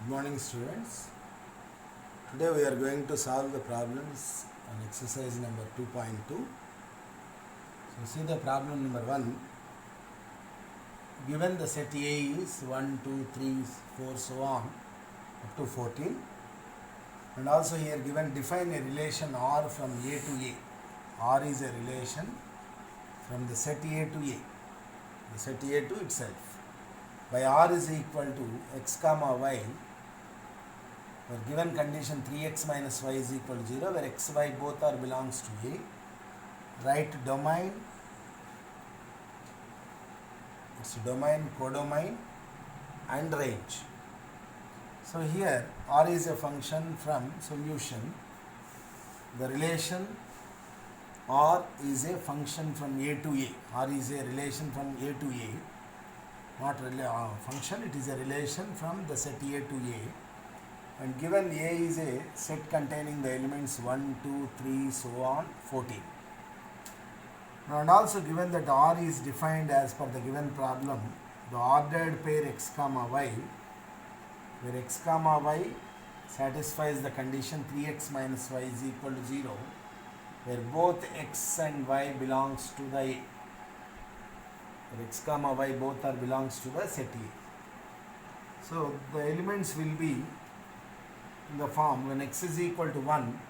Good morning, students. Today we are going to solve the problems on exercise number 2.2. So see the problem number 1. Given the set A is 1, 2, 3, 4, so on up to 14, and also here given define a relation R from A to A. R is a relation from the set A to A, the set A to itself, by R is equal to x comma y. For given condition 3x minus y is equal to 0, where x, y both are belongs to A, write domain, its domain, codomain and range. So here R is a function from solution. The relation R is a function from A to A. R is a relation from A to A, not really a function, it is a relation from the set A to A. And given A is a set containing the elements 1, 2, 3, so on 14. And also given that R is defined as per the given problem, the ordered pair x comma y, where x comma y satisfies the condition 3x minus y is equal to 0, where both x and y belongs to the A. Where x comma y both are belongs to the set A. So the elements will be in the form when x is equal to 1,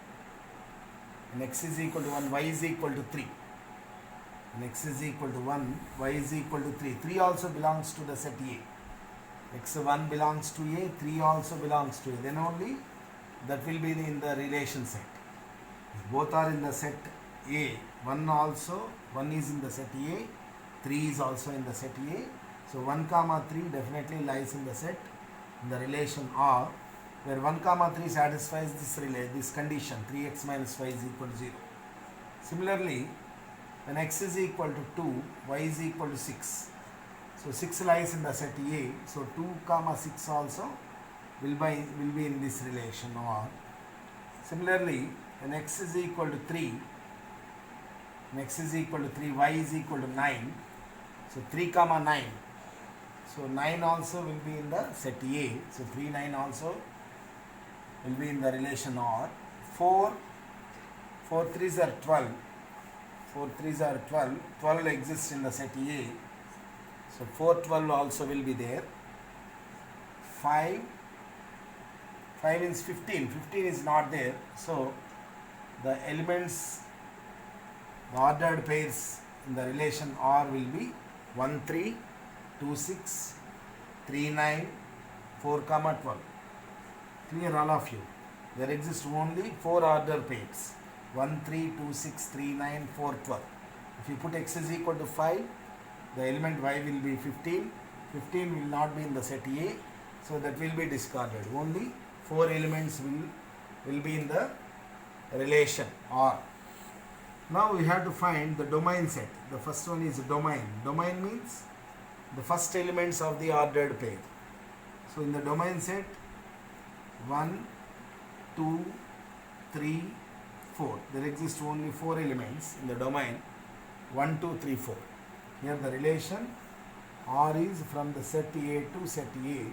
when x is equal to 1, y is equal to 3. When x is equal to 1, y is equal to 3. 3 also belongs to the set A. x1 belongs to A, 3 also belongs to A. Then only that will be in the relation set. If both are in the set A, 1 is in the set A, 3 is also in the set A. So 1 comma 3 definitely lies in the set, in the relation R, where 1 comma 3 satisfies this condition 3x minus y is equal to 0. Similarly, when x is equal to 2, y is equal to 6. So 6 lies in the set A, so 2 comma 6 also will be in this relation R. Similarly, when x is equal to 3, y is equal to 9, so 3 comma 9. So 9 also will be in the set A, so 3, 9 also will be in the relation R. 4 3s are 12. 4 3s are 12. 12 exists in the set A. So 4 12 also will be there. 5 means 15. 15 is not there. So the elements, the ordered pairs in the relation R will be 1 3, 2 6, 3 9, 4 comma 12. Clear all of you? There exist only 4 order pairs. 1 3, 2 6, 3 9, 4 12. If you put x is equal to 5, the element y will be 15. 15 will not be in the set A, so that will be discarded. Only 4 elements will be in the relation R. Now we have to find the domain set. The first one is domain. Domain means the first elements of the ordered pair. So in the domain set, 1, 2, 3, 4. There exist only 4 elements in the domain 1, 2, 3, 4. Here the relation R is from the set A to set A,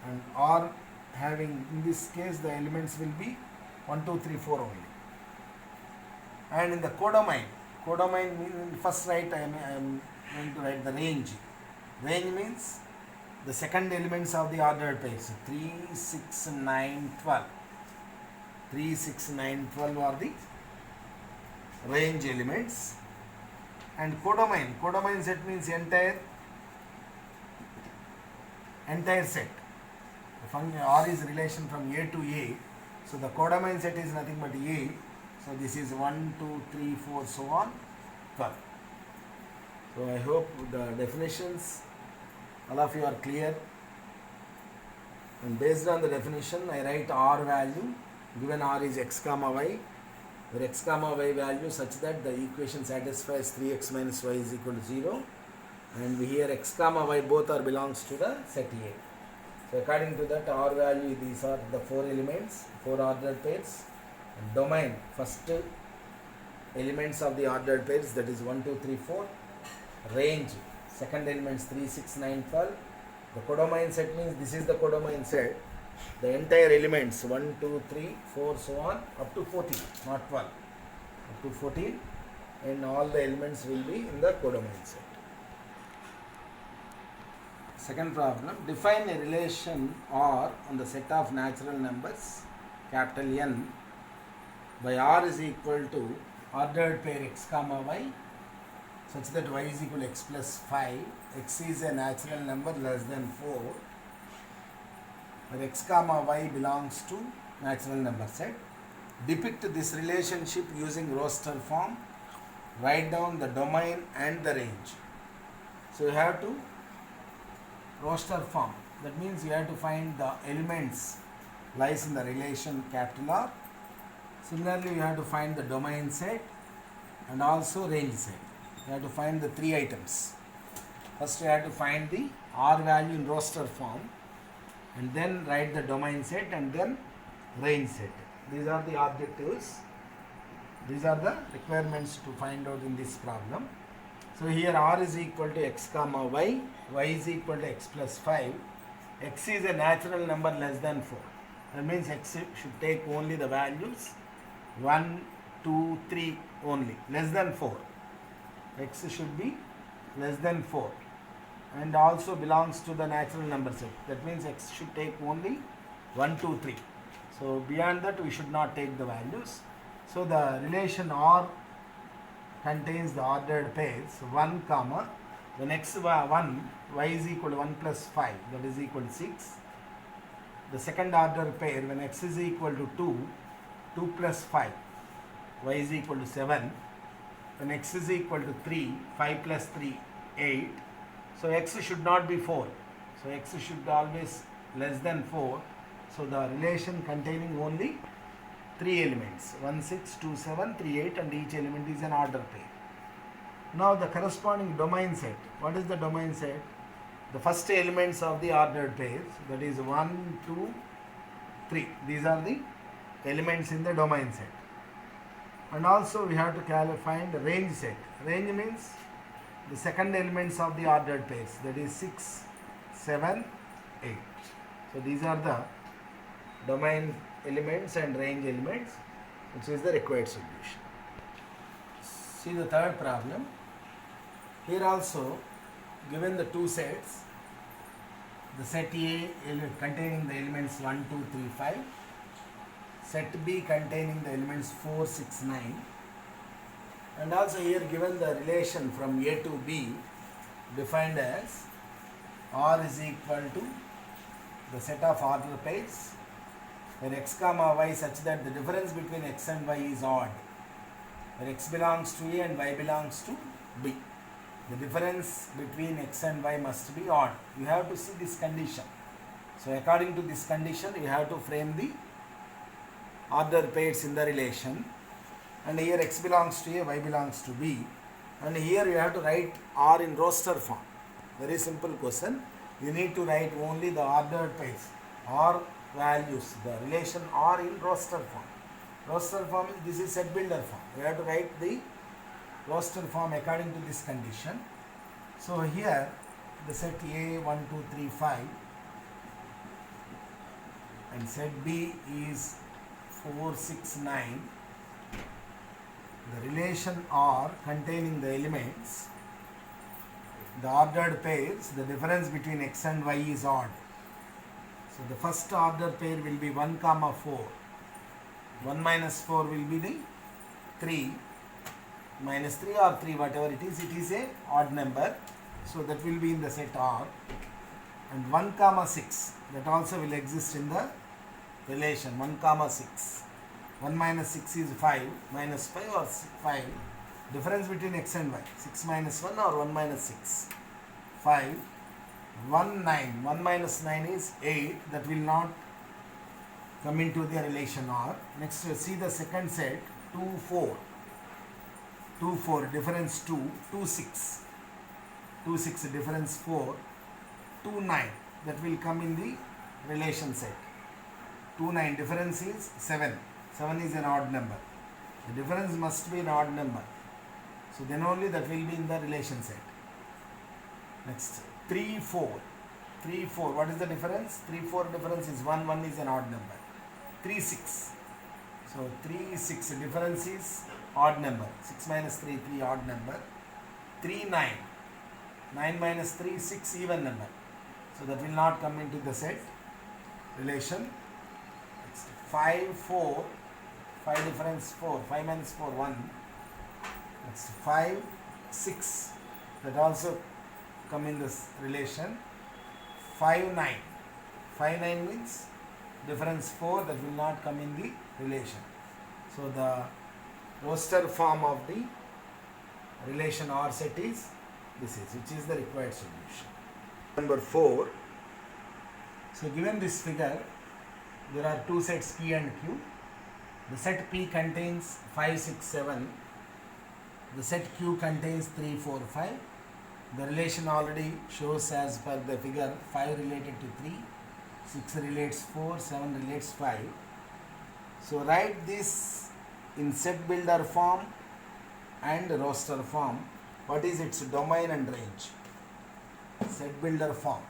and R having, in this case, the elements will be 1, 2, 3, 4 only. And in the codomain means first I am going to write the range. Range means the second elements of the ordered pairs. 3, 6, 9, 12. 3, 6, 9, 12 are the range elements. And codomain set means entire set. The function R is relation from A to A. So the codomain set is nothing but A. So this is 1, 2, 3, 4, so on 12. So I hope the definitions, all of you are clear. And based on the definition, I write R value. Given R is x comma y, where x comma y value such that the equation satisfies 3x minus y is equal to 0, and here x comma y both are belongs to the set A. So according to that, R value, these are the 4 elements, 4 ordered pairs. And domain, first elements of the ordered pairs, that is 1, 2, 3, 4. Range, second elements 3, 6, 9, 12. The codomain set means this is the codomain set. The entire elements 1, 2, 3, 4, so on up to 14, not 12, up to 14, and all the elements will be in the codomain set. Second problem, define a relation R on the set of natural numbers capital N by R is equal to ordered pair x comma y such that y is equal to x plus 5, x is a natural number less than 4, where x comma y belongs to natural number set. Depict this relationship using roster form. Write down the domain and the range. So you have to roster form. That means you have to find the elements lies in the relation capital R. Similarly, you have to find the domain set and also range set. You have to find the three items. First you have to find the R value in roster form, and then write the domain set and then range set. These are the objectives. These are the requirements to find out in this problem. So here R is equal to x comma y, y is equal to x plus 5, x is a natural number less than 4. That means x should take only the values 1, 2, 3 only, less than 4. X should be less than 4 and also belongs to the natural number set. That means x should take only 1, 2, 3. So beyond that we should not take the values. So the relation R contains the ordered pairs 1 comma, the next 1, y is equal to 1 plus 5, that is equal to 6. The second order pair when x is equal to 2, 2 plus 5, y is equal to 7. When x is equal to 3, 5 plus 3, 8. So x should not be 4. So x should always less than 4. So the relation containing only 3 elements 1, 6, 2, 7, 3, 8, and each element is an order pair. Now the corresponding domain set. What is the domain set? The first elements of the ordered pairs, that is 1, 2, 3. These are the elements in the domain set. And also we have to find the range set. Range means the second elements of the ordered pairs, that is 6, 7, 8. So these are the domain elements and range elements, which is the required solution. See the third problem. Here also given the two sets, the set A containing the elements 1, 2, 3, 5, set B containing the elements 4, 6, 9, and also here given the relation from A to B defined as R is equal to the set of order pairs where x comma y such that the difference between x and y is odd, where x belongs to A and y belongs to B. The difference between x and y must be odd. You have to see this condition. So according to this condition, you have to frame the order pairs in the relation. And here x belongs to A, y belongs to B. And here you have to write R in roster form. Very simple question. You need to write only the ordered pairs, R values, the relation R in roster form. Roster form, this is set builder form. You have to write the roster form according to this condition. So here the set A 1, 2, 3, 5 and set B is 4, 6, 9. The relation R containing the elements, the ordered pairs, the difference between x and y is odd. So the first order pair will be 1 comma 4. 1 minus 4 will be the 3. Minus 3 or 3, whatever it is a odd number. So that will be in the set R. And 1 comma 6, that also will exist in the relation 1 comma 6. 1 minus 6 is 5, minus 5 or 5. Difference between x and y, 6 minus 1 or 1 minus 6, 5. 1, 9, 1 minus 9 is 8, that will not come into the relation R. Next see the second set, 2, 4. 2, 4, difference 2, 2, 6. 2, 6, difference 4. 2, 9, that will come in the relation set. 2, 9, difference is 7. 7 is an odd number. The difference must be an odd number. So then only that will be in the relation set. Next, 3, 4. 3, 4. What is the difference? 3, 4 difference is 1. 1 is an odd number. 3, 6. So 3, 6. Difference is odd number. 6 minus 3, 3 odd number. 3, 9. 9 minus 3, 6 even number. So that will not come into the set relation. 5, 4. 5 difference 4. 5 minus 4, 1. That's 5, 6. That also come in this relation. 5, 9. 5, 9 means difference 4, that will not come in the relation. So the roster form of the relation R set is this is, which is the required solution. Number 4. So given this figure, there are two sets P and Q. The set P contains 5, 6, 7. The set Q contains 3, 4, 5. The relation already shows as per the figure, 5 related to 3, 6 relates 4, 7 relates 5. So write this in set builder form and roster form. What is its domain and range? Set builder form.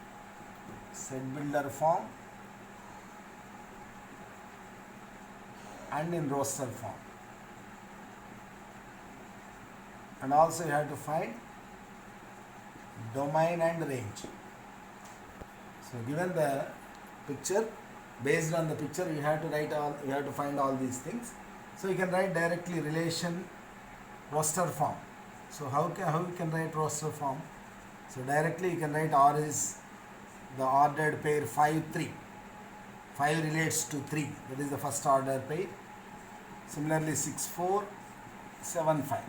Set builder form and in roster form. And also you have to find domain and range. So given the picture, based on the picture you have to write all, you have to find all these things. So you can write directly relation roster form. So how you can write roster form? So directly you can write R is the ordered pair 5, 3. 5 relates to 3, that is the first order pair. Similarly 6, 4, 7, 5.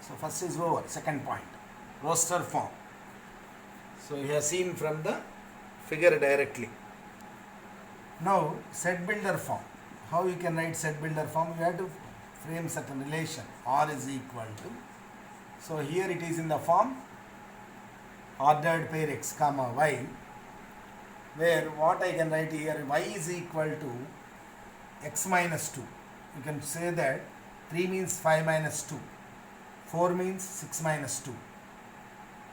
So first is over, second point, roster form. So you have seen from the figure directly. Now set builder form. How you can write set builder form? You have to frame certain relation. R is equal to. So here it is in the form ordered pair x comma y, where what I can write here, y is equal to x minus 2. You can say that 3 means 5 minus 2. 4 means 6 minus 2.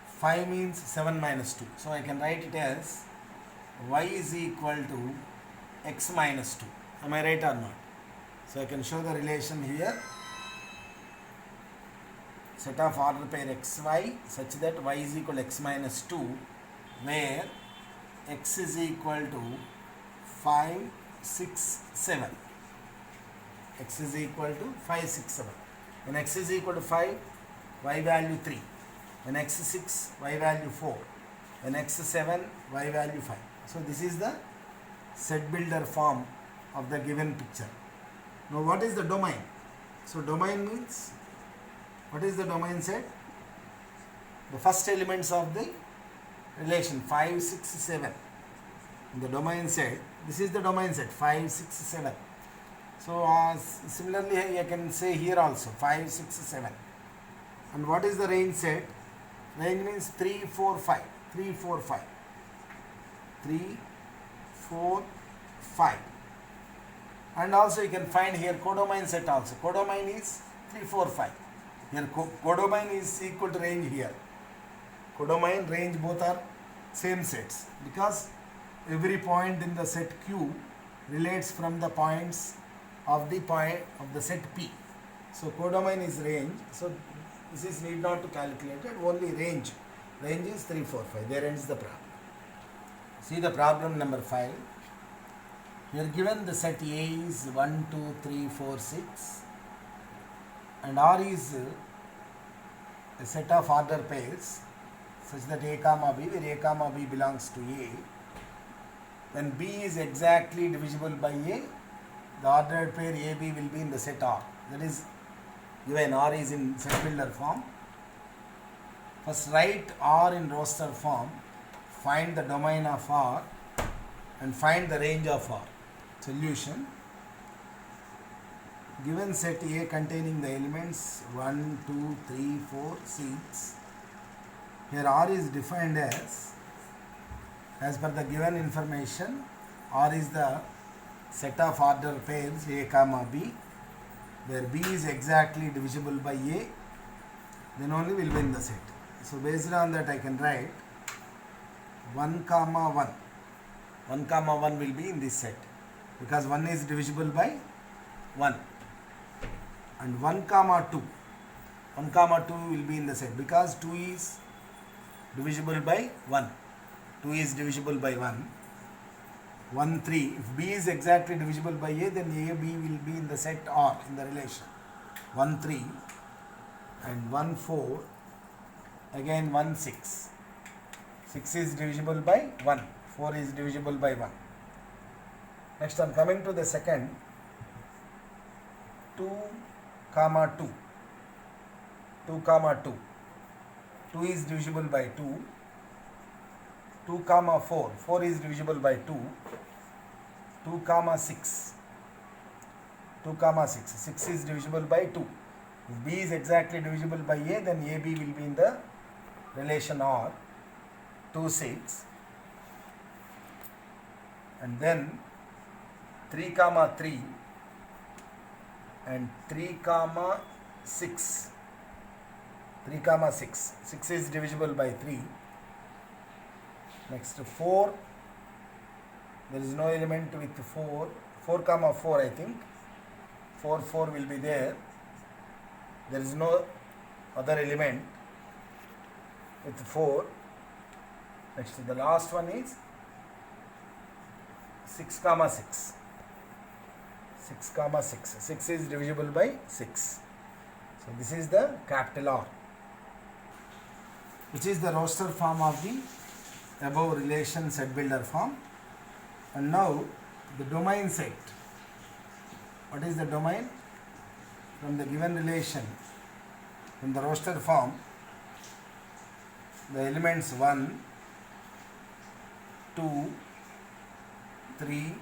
5 means 7 minus 2. So I can write it as y is equal to x minus 2. Am I right or not? So I can show the relation here. Set of order pair xy such that y is equal to x minus 2, where x is equal to 5, 6, 7. X is equal to 5, 6, 7. When x is equal to 5, y value 3. When x is 6, y value 4. When x is 7, y value 5. So this is the set builder form of the given picture. Now what is the domain? So domain means, what is the domain set? The first elements of the relation 5, 6, 7. In the domain set, this is the domain set 5, 6, 7. So similarly I can say here also 5, 6, 7. And what is the range set? Range means 3, 4, 5. 3, 4, 5. 3, 4, 5. And also you can find here codomain set also. Codomain is 3, 4, 5. Here codomain is equal to range here. Codomain, range both are same sets, because every point in the set Q relates from the points of the set P. So codomain is range. So this is need not to calculate it, only range. Range is 3, 4, 5. There ends the problem. See the problem number 5. We are given the set A is 1, 2, 3, 4, 6, and R is a set of order pairs such that A comma B, where A comma B belongs to A. When B is exactly divisible by A, the ordered pair AB will be in the set R. That is given R is in set builder form. First write R in roster form, find the domain of R and find the range of R. Solution. Given set A containing the elements 1, 2, 3, 4, 6. Here R is defined as per the given information, R is the set of order pairs A comma B, where B is exactly divisible by A, then only will win the set. So based on that I can write 1 comma 1. 1 comma 1 will be in this set because 1 is divisible by 1. And 1 comma 2. 1 comma 2 will be in the set because 2 is divisible by 1. 2 is divisible by 1. 1 3. If B is exactly divisible by A, then A B will be in the set R in the relation. 1 3 and 1 4. Again 1 6. 6 is divisible by 1. 4 is divisible by 1. Next I am coming to the second. 2 comma 2. 2 comma 2. 2 is divisible by 2. 2 comma 4. 4 is divisible by 2. 2 comma 6. 2 comma 6. 6 is divisible by 2. If B is exactly divisible by A, then AB will be in the relation R. 2 6. And then 3 comma 3 and 3 comma 6. 3 comma 6. 6 is divisible by 3. Next 4. There is no element with 4. 4 comma 4 I think. 4 4 will be there. There is no other element with 4. Next the last one is 6 comma 6. 6 comma 6. 6 is divisible by 6. So this is the capital R, which is the roster form of the above relation set builder form. And now the domain set. What is the domain? From the given relation, from the roster form, the elements 1, 2, 3,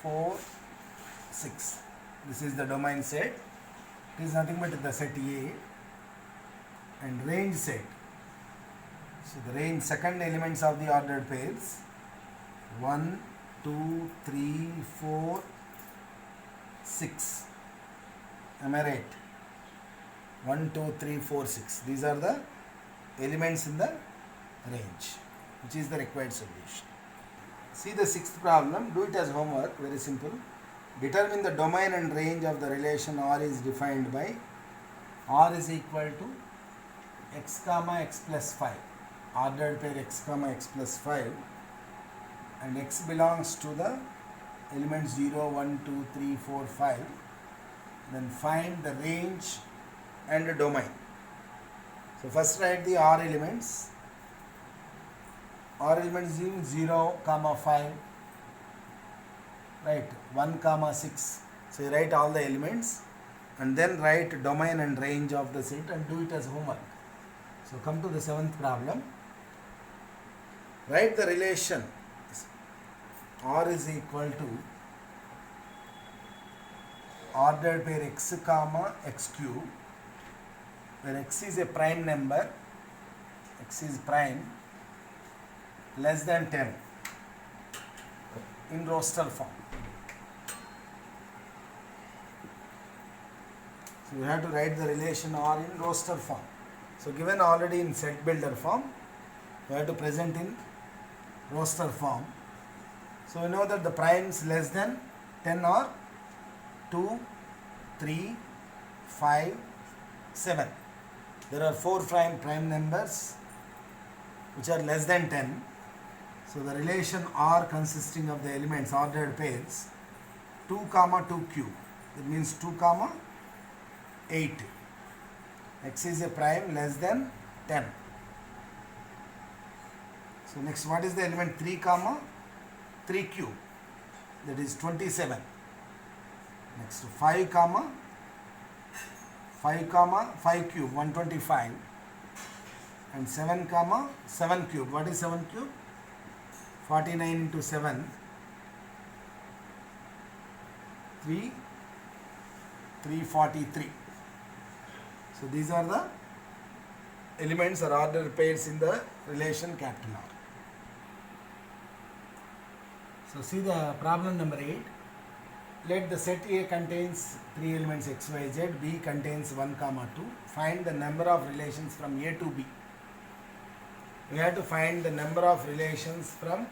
4, 6. This is the domain set. It is nothing but the set A. And range set. So the range second elements of the ordered pairs 1, 2, 3, 4, 6. Am I right? 1, 2, 3, 4, 6. These are the elements in the range, which is the required solution. See the sixth problem. Do it as homework. Very simple. Determine the domain and range of the relation R is defined by R is equal to x comma x plus 5. Ordered pair x comma x plus 5. And x belongs to the elements 0, 1, 2, 3, 4, 5. Then find the range and the domain. So first write the R elements. R elements in 0, comma 5. Right, 1, comma 6. So you write all the elements and then write domain and range of the set and do it as homework. So come to the seventh problem. Write the relation R is equal to ordered pair x comma x cube, where x is a prime number, x is prime, less than 10 in roster form. So you have to write the relation R in roster form. So given already in set builder form, you have to present in roster form. So we know that the primes less than 10 are 2, 3, 5, 7. There are 4 prime numbers which are less than 10. So the relation R consisting of the elements ordered pairs 2 comma 2 cube. That means 2 comma 8. X is a prime less than 10. So next, what is the element 3 comma 3 cube? That is 27. Next 5 comma 5 cube 125. And 7 comma 7 cube. What is 7 cube? 49 into 7 343. So these are the elements or ordered pairs in the relation capital R. So see the problem number 8. Let the set A contains 3 elements x, y, z, B contains 1, 2. Find the number of relations from A to B. we have to find the number of relations from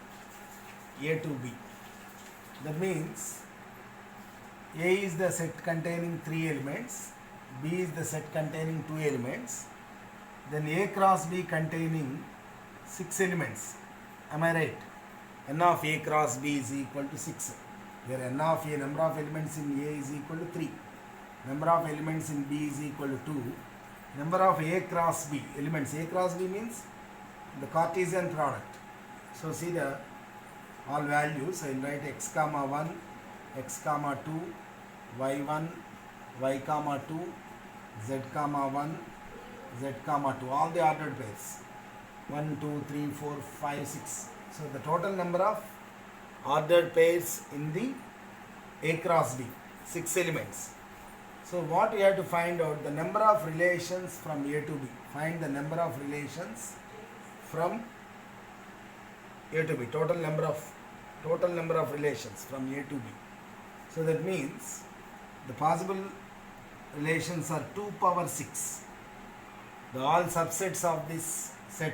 A to B. That means A is the set containing 3 elements, B is the set containing 2 elements, then A cross B containing 6 elements. Am I right? N of A cross B is equal to 6. Here N of A, number of elements in A is equal to 3. Number of elements in B is equal to 2. Number of A cross B elements. A cross B means the Cartesian product. So see the all values. I will write x comma 1, x comma 2, y1, y comma 2, z comma 1, z comma 2. All the ordered pairs. 1, 2, 3, 4, 5, 6. So the total number of ordered pairs in the A cross B, 6 elements. So what we have to find out, the number of relations from A to B. Find the number of relations from A to B. Total number of relations from A to B. So that means the possible relations are 2 power 6. The all subsets of this set.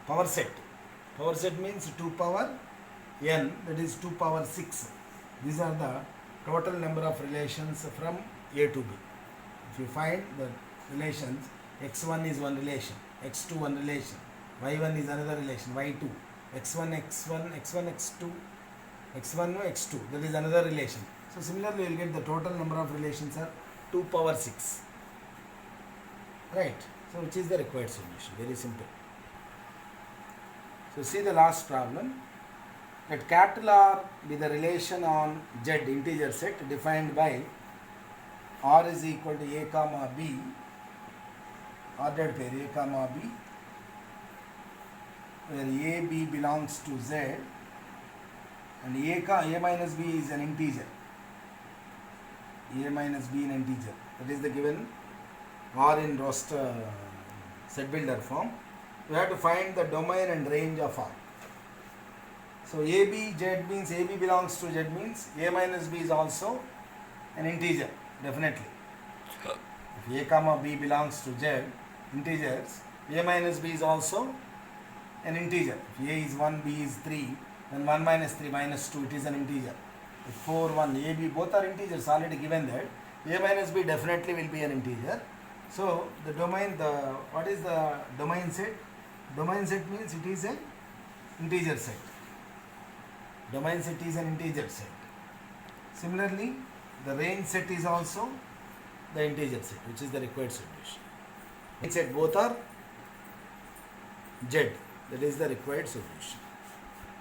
Power set. Power set means 2 power n, that is 2 power 6. These are the total number of relations from A to B. If you find the relations, x1 is one relation, x2 one relation, y1 is another relation, y2, x1, x1, x1, x2, x1, x2, that is another relation. So similarly, you will get the total number of relations are 2 power 6. Right. So which is the required solution? Very simple. So see the last problem. Let capital R be the relation on Z integer set defined by R is equal to A comma B, ordered pair A comma B, where A, B belongs to Z and A minus B is an integer. A minus B an integer. That is the given R in roster set builder form. We have to find the domain and range of R. So AB Z means AB belongs to Z means A minus B is also an integer, definitely. If A comma B belongs to Z integers, A minus B is also an integer. If A is 1, B is 3, then 1 minus 3 minus 2, it is an integer. If 4, 1, A, B both are integers, already given that. A minus B definitely will be an integer. So the domain, what is the domain set? Domain set means it is an integer set. Domain set is an integer set. Similarly, the range set is also the integer set, which is the required solution. Range set both are Z, that is the required solution.